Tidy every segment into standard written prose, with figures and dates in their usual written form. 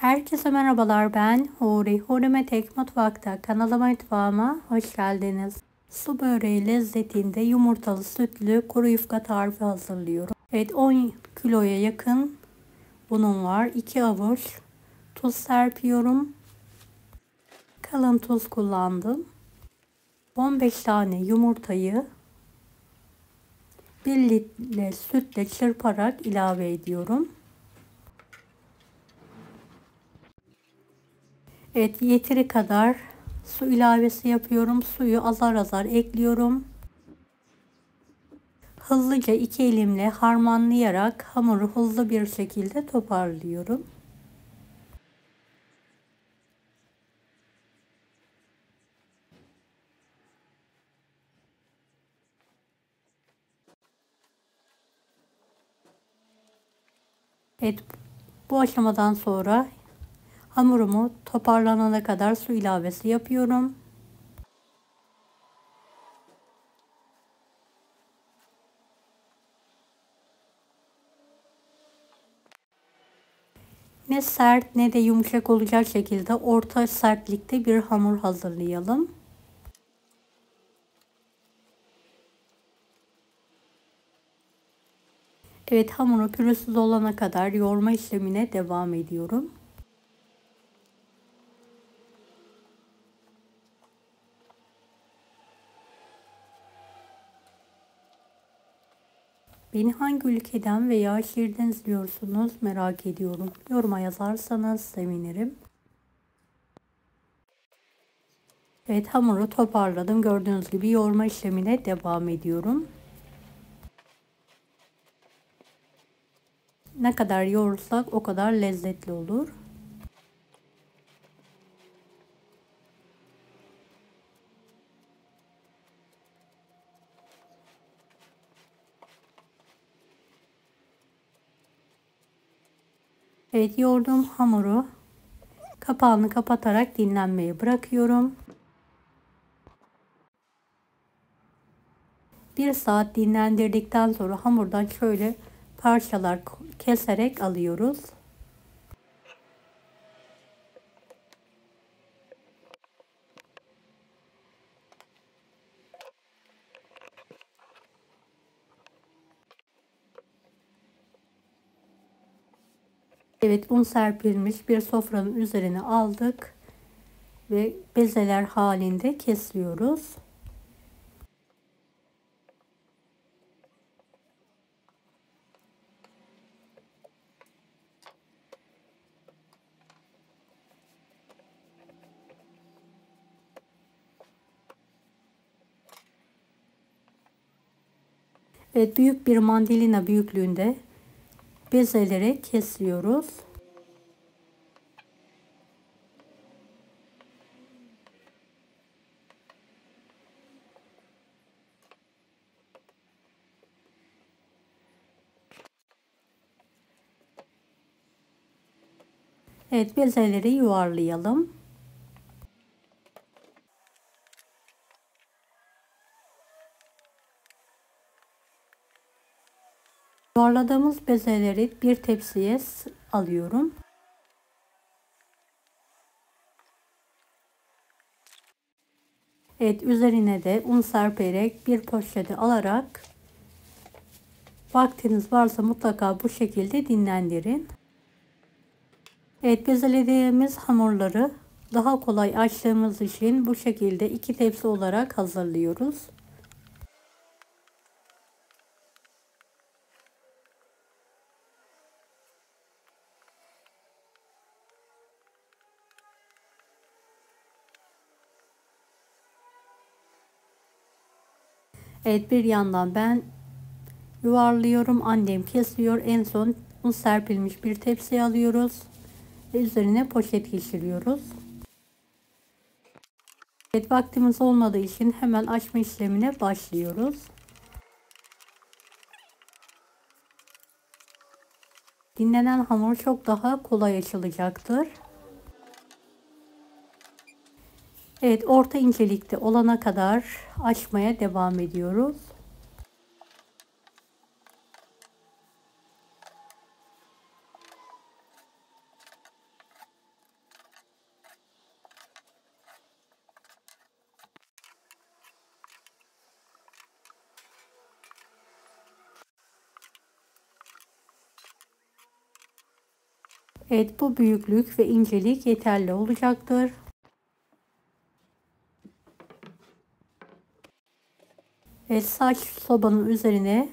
Herkese merhabalar, ben Huri. Huri Metek Mutfak'ta kanalıma, mutfağıma hoş geldiniz. Su böreği lezzetinde yumurtalı sütlü kuru yufka tarifi hazırlıyorum. Evet, 10 kiloya yakın unum var. 2 avuç tuz serpiyorum. Kalın tuz kullandım. 15 tane yumurtayı 1 litre sütle çırparak ilave ediyorum. Evet, yeteri kadar su ilavesi yapıyorum. Suyu azar azar ekliyorum. Hızlıca iki elimle harmanlayarak hamuru hızlı bir şekilde toparlıyorum. Evet, bu aşamadan sonra hamurumu toparlanana kadar su ilavesi yapıyorum. Ne sert ne de yumuşak olacak şekilde orta sertlikte bir hamur hazırlayalım. Evet, hamuru pürüzsüz olana kadar yoğurma işlemine devam ediyorum. Beni hangi ülkeden veya şehirden izliyorsunuz merak ediyorum. Yoruma yazarsanız sevinirim. Evet, hamuru toparladım. Gördüğünüz gibi yoğurma işlemine devam ediyorum. Ne kadar yoğurursak o kadar lezzetli olur. Evet, yoğurduğum hamuru kapağını kapatarak dinlenmeye bırakıyorum. 1 saat dinlendirdikten sonra hamurdan şöyle parçalar keserek alıyoruz. Evet, un serpilmiş bir sofranın üzerine aldık ve bezeler halinde kesiyoruz. Evet, büyük bir mandalina büyüklüğünde bezeleri kesiyoruz. Evet, bezeleri yuvarlayalım. Yuvarladığımız bezeleri bir tepsiye alıyorum. Evet, üzerine de un serperek bir poşete alarak vaktiniz varsa mutlaka bu şekilde dinlendirin. Evet, bezelediğimiz hamurları daha kolay açtığımız için bu şekilde 2 tepsi olarak hazırlıyoruz. Evet, bir yandan ben yuvarlıyorum, annem kesiyor. En son un serpilmiş bir tepsiye alıyoruz ve üzerine poşet geçiriyoruz. Evet, vaktimiz olmadığı için hemen açma işlemine başlıyoruz. Dinlenen hamur çok daha kolay açılacaktır. Evet, orta incelikte olana kadar açmaya devam ediyoruz. Evet, bu büyüklük ve incelik yeterli olacaktır. Evet, saç sobanın üzerine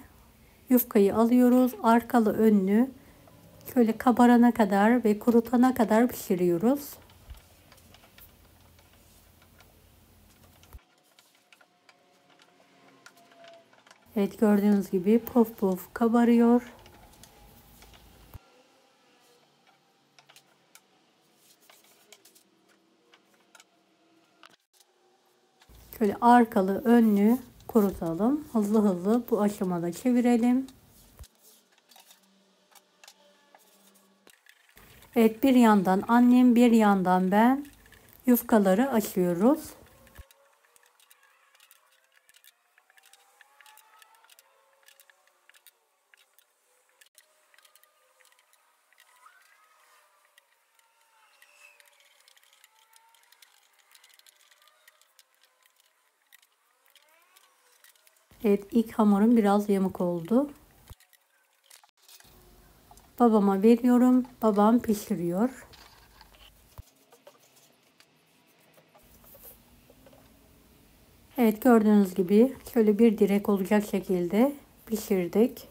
yufkayı alıyoruz. Arkalı önlü şöyle kabarana kadar ve kurutana kadar pişiriyoruz. Evet, gördüğünüz gibi puf puf kabarıyor. Şöyle arkalı önlü kurutalım. Hızlı hızlı bu aşamada çevirelim. Evet, bir yandan annem bir yandan ben yufkaları açıyoruz. Evet, ilk hamurum biraz yamuk oldu. Babama veriyorum. Babam pişiriyor. Evet, gördüğünüz gibi şöyle bir direk olacak şekilde pişirdik.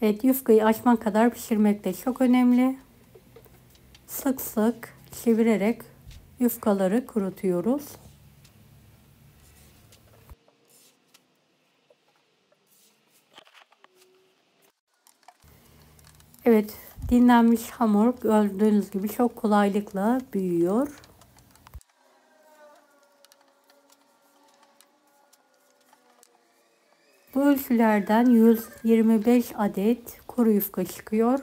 Evet, yufkayı açmak kadar pişirmek de çok önemli. Sık sık çevirerek yufkaları kurutuyoruz. Evet, dinlenmiş hamur gördüğünüz gibi çok kolaylıkla büyüyor. Bu ölçülerden 125 adet kuru yufka çıkıyor.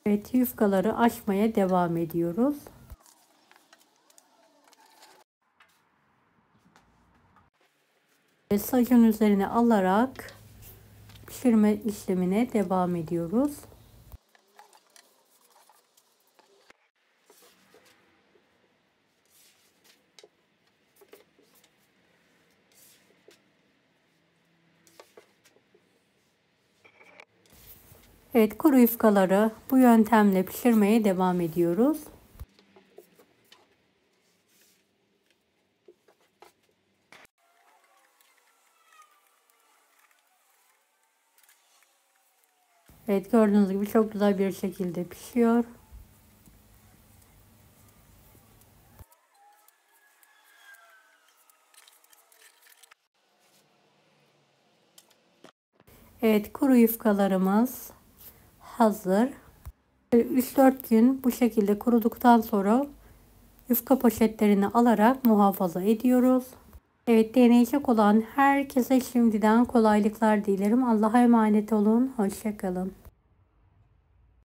Evet, yufkaları açmaya devam ediyoruz. Ve sacın üzerine alarak pişirme işlemine devam ediyoruz. Evet, kuru yufkaları bu yöntemle pişirmeye devam ediyoruz. Evet, gördüğünüz gibi çok güzel bir şekilde pişiyor. Evet, kuru yufkalarımız hazır. 3-4 gün bu şekilde kuruduktan sonra yufka poşetlerini alarak muhafaza ediyoruz. Evet, deneyecek olan herkese şimdiden kolaylıklar dilerim. Allah'a emanet olun. Hoşça kalın.